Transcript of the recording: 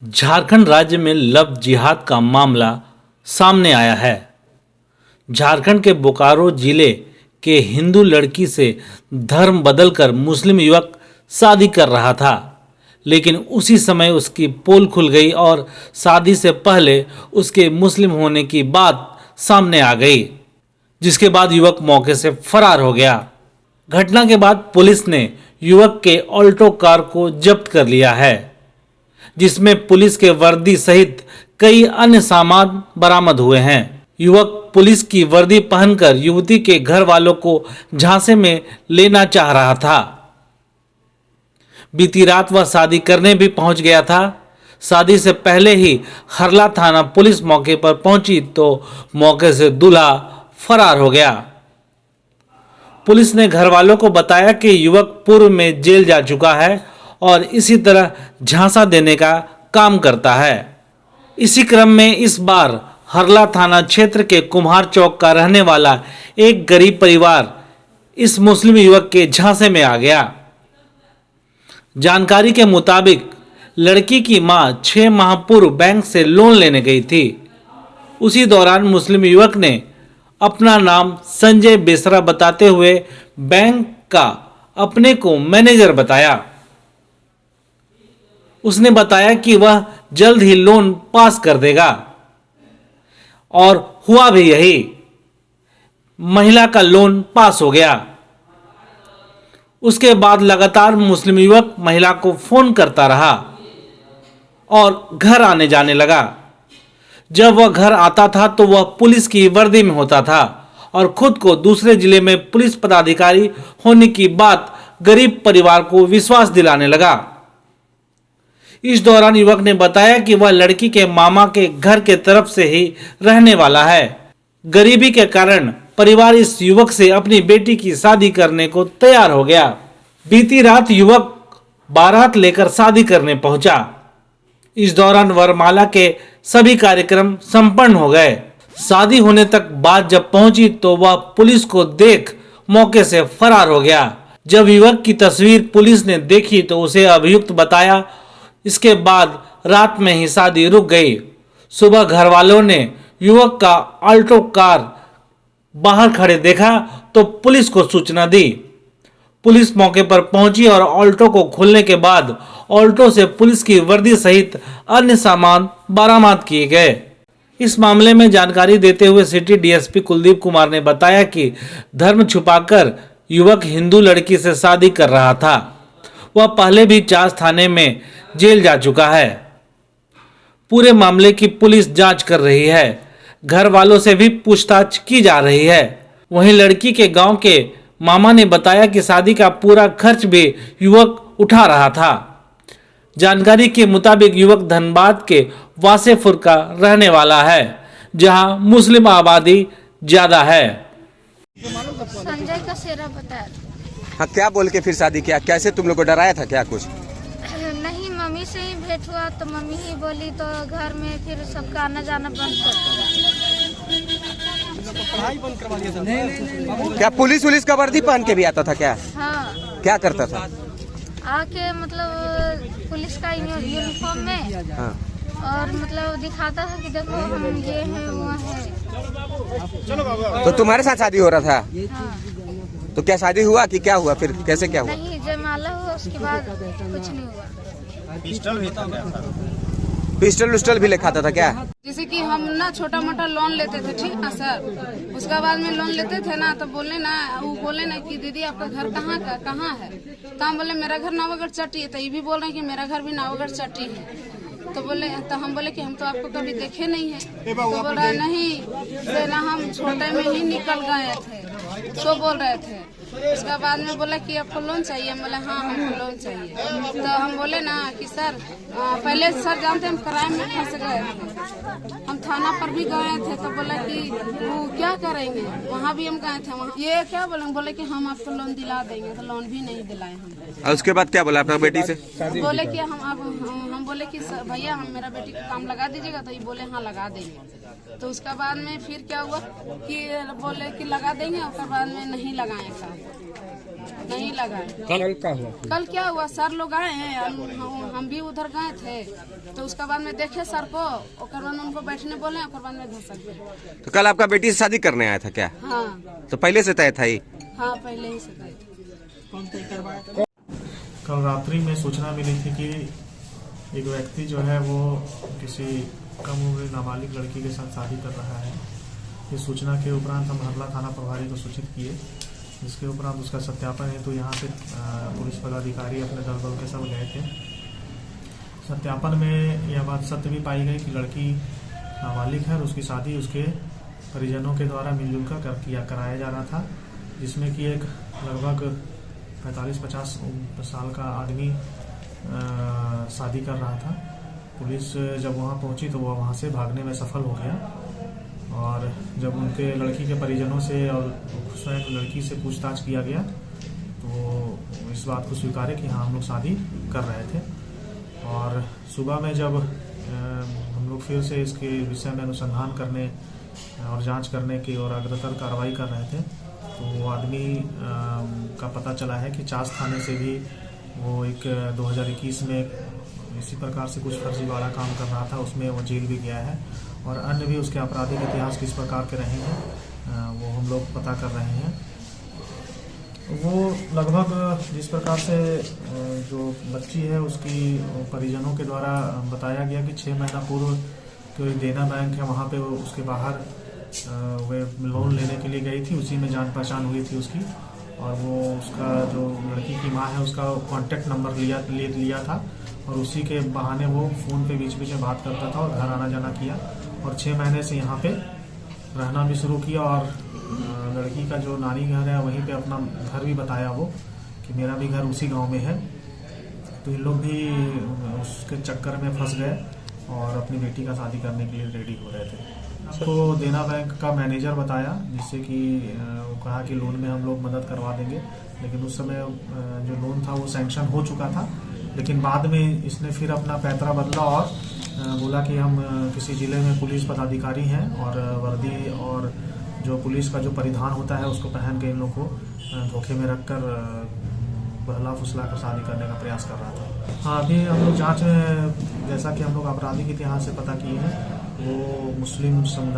झारखंड राज्य में लव जिहाद का मामला सामने आया है। झारखंड के बोकारो जिले के हिंदू लड़की से धर्म बदलकर मुस्लिम युवक शादी कर रहा था, लेकिन उसी समय उसकी पोल खुल गई और शादी से पहले उसके मुस्लिम होने की बात सामने आ गई, जिसके बाद युवक मौके से फरार हो गया। घटना के बाद पुलिस ने युवक के ऑल्टो कार को जब्त कर लिया है, जिसमें पुलिस के वर्दी सहित कई अन्य सामान बरामद हुए हैं। युवक पुलिस की वर्दी पहनकर युवती के घर वालों को झांसे में लेना चाह रहा था। बीती रात वह शादी करने भी पहुंच गया था। शादी से पहले ही हरला थाना पुलिस मौके पर पहुंची तो मौके से दूल्हा फरार हो गया। पुलिस ने घर वालों को बताया कि युवक पूर्व में जेल जा चुका है और इसी तरह झांसा देने का काम करता है। इसी क्रम में इस बार हरला थाना क्षेत्र के कुम्हार चौक का रहने वाला एक गरीब परिवार इस मुस्लिम युवक के झांसे में आ गया। जानकारी के मुताबिक लड़की की मां 6 माह पूर्व बैंक से लोन लेने गई थी। उसी दौरान मुस्लिम युवक ने अपना नाम संजय बेसरा बताते हुए बैंक का अपने को मैनेजर बताया। उसने बताया कि वह जल्द ही लोन पास कर देगा और हुआ भी यही। महिला का लोन पास हो गया। उसके बाद लगातार मुस्लिम युवक महिला को फोन करता रहा और घर आने जाने लगा। जब वह घर आता था तो वह पुलिस की वर्दी में होता था और खुद को दूसरे जिले में पुलिस पदाधिकारी होने की बात गरीब परिवार को विश्वास दिलाने लगा। इस दौरान युवक ने बताया कि वह लड़की के मामा के घर के तरफ से ही रहने वाला है। गरीबी के कारण परिवार इस युवक से अपनी बेटी की शादी करने को तैयार हो गया। बीती रात युवक बारात लेकर शादी करने पहुंचा। इस दौरान वरमाला के सभी कार्यक्रम संपन्न हो गए। शादी होने तक बात जब पहुंची तो वह पुलिस को देख मौके से फरार हो गया। जब युवक की तस्वीर पुलिस ने देखी तो उसे अभियुक्त बताया। इसके बाद रात में ही शादी रुक गई। सुबह घर वालों ने युवक का ऑल्टो कार बाहर खड़े देखा तो पुलिस को सूचना दी। पुलिस मौके पर पहुंची और ऑल्टो को खोलने के बाद ऑल्टो से पुलिस की वर्दी सहित अन्य सामान बरामद किए गए। इस मामले में जानकारी देते हुए सिटी डीएसपी कुलदीप कुमार ने बताया कि धर्म छुपाकर युवक हिंदू लड़की से शादी कर रहा था। वह पहले भी चास थाने में जेल जा चुका है। पूरे मामले की पुलिस जांच कर रही है। घर वालों से भी पूछताछ की जा रही है। वहीं लड़की के गांव के मामा ने बताया कि शादी का पूरा खर्च भी युवक उठा रहा था। जानकारी के मुताबिक युवक धनबाद के वासेपुर का रहने वाला है, जहां मुस्लिम आबादी ज्यादा है। संजय का सेरा बताया। हाँ, क्या बोल के फिर शादी किया? कैसे तुम लोग को डराया था क्या कुछ? नहीं, मम्मी से ही भेंट हुआ तो मम्मी ही बोली तो घर में फिर सबका आना जाना बंद कर दिया। क्या पुलिस का वर्दी पहन के भी आता था क्या? हाँ, क्या करता था? आके मतलब पुलिस का यूनिफॉर्म में। हाँ। और मतलब दिखाता था कि देखो हम ये हैं वो हैं। तो तुम्हारे साथ शादी हो रहा था? हाँ। तो क्या शादी हुआ कि क्या हुआ? फिर कैसे क्या हुआ? नहीं, जयमाला हुआ उसके बाद कुछ नहीं हुआ। पिस्टल उस्टल भी लेखाता था क्या? जैसे कि हम ना छोटा मोटा लोन लेते थे, ठीक ना सर। उसके बाद में लोन लेते थे ना तो वो बोले ना कि दीदी आपका घर कहाँ है। तो हम बोले मेरा घर नावागढ़ चट्टी है। तो ये भी बोल रहे हैं कि मेरा घर भी नावागढ़ चट्टी है। तो हम बोले कि हम तो आपको कभी देखे नहीं है। तो बोल रहा है नहीं से ना, हम छोटे में ही निकल गए थे, तो बोल रहे थे। उसके बाद में बोला कि आपको लोन चाहिए। हम बोले हाँ हमको लोन चाहिए। तो हम बोले ना कि सर पहले सर जानते हम क्राइम में फंस गए थे, हम थाना पर भी गए थे। तो बोला कि वो क्या करेंगे, वहाँ भी हम गए थे। वहाँ ये क्या बोले कि हम आपको लोन दिला देंगे। तो लोन भी नहीं दिलाए हम। और उसके बाद क्या बोला अपना बेटी से? बोले कि हम बोले कि भैया हम मेरा बेटी को काम लगा दीजिएगा। तो ये बोले हाँ लगा देंगे। तो उसके बाद में फिर क्या हुआ कि बोले कि लगा देंगे, उसके बाद में नहीं लगाए काम। नहीं लगाए। कल का हुआ? कल क्या हुआ, सर लोग आए हैं, हम भी उधर गए थे, तो उसके बाद में देखे सर को, और बाद में उनको बैठने बोले, और बाद में धसक गए। तो कल आपका बेटी से शादी करने आया था क्या? हाँ तो पहले से तय था ही? हाँ, पहले ही से तय था। कल रात्रि में सूचना मिली थी कि एक व्यक्ति जो है वो किसी कम उम्र नाबालिग लड़की के साथ शादी कर रहा है। इस सूचना के उपरांत हम हरला थाना प्रभारी को सूचित किए, जिसके उपरांत उसका सत्यापन हेतु यहाँ से पुलिस पदाधिकारी अपने दल बल के सब गए थे। सत्यापन में यह बात सत्य भी पाई गई कि लड़की नाबालिग है और उसकी शादी उसके परिजनों के द्वारा मिलजुल कर कराया जा रहा था, जिसमें कि एक लगभग 45-50 साल का आदमी शादी कर रहा था। पुलिस जब वहां पहुंची तो वह वहां से भागने में सफल हो गया, और जब उनके लड़की के परिजनों से और स्वयं लड़की से पूछताछ किया गया तो इस बात को स्वीकारे कि हाँ हम लोग शादी कर रहे थे। और सुबह में जब हम लोग फिर से इसके विषय में अनुसंधान करने और जांच करने की और अग्रतर कार्रवाई कर रहे थे, तो वो आदमी का पता चला है कि चास थाने से भी वो एक 2021 में इसी प्रकार से कुछ फर्जीवाड़ा काम कर रहा था, उसमें वो जेल भी गया है, और अन्य भी उसके आपराधिक इतिहास किस प्रकार के रहे हैं वो हम लोग पता कर रहे हैं। वो लगभग जिस प्रकार से जो बच्ची है उसकी परिजनों के द्वारा बताया गया कि 6 महीना पूर्व कोई देना बैंक है वहाँ पे उसके बाहर वे लोन लेने के लिए गई थी, उसी में जान पहचान हुई थी उसकी, और वो उसका जो लड़की की माँ है उसका कॉन्टैक्ट नंबर लिया था, और उसी के बहाने वो फ़ोन पे बीच बीच में बात करता था और घर आना जाना किया, और 6 महीने से यहाँ पे रहना भी शुरू किया, और लड़की का जो नानी घर है वहीं पे अपना घर भी बताया वो कि मेरा भी घर उसी गांव में है। तो इन लोग भी उसके चक्कर में फंस गए और अपनी बेटी का शादी करने के लिए रेडी हो रहे थे। तो देना बैंक का मैनेजर बताया, जिससे कि वो कहा कि लोन में हम लोग मदद करवा देंगे, लेकिन उस समय जो लोन था वो सैंक्शन हो चुका था, लेकिन बाद में इसने फिर अपना पैतरा बदला और बोला कि हम किसी ज़िले में पुलिस पदाधिकारी हैं, और वर्दी और जो पुलिस का जो परिधान होता है उसको पहन के इन लोग को धोखे में रखकर बहला फुसला कर शादी करने का प्रयास कर रहा था। हाँ, अभी हम लोग जांच में जैसा कि हम लोग आपराधिक इतिहास से पता किए हैं, वो मुस्लिम समुदाय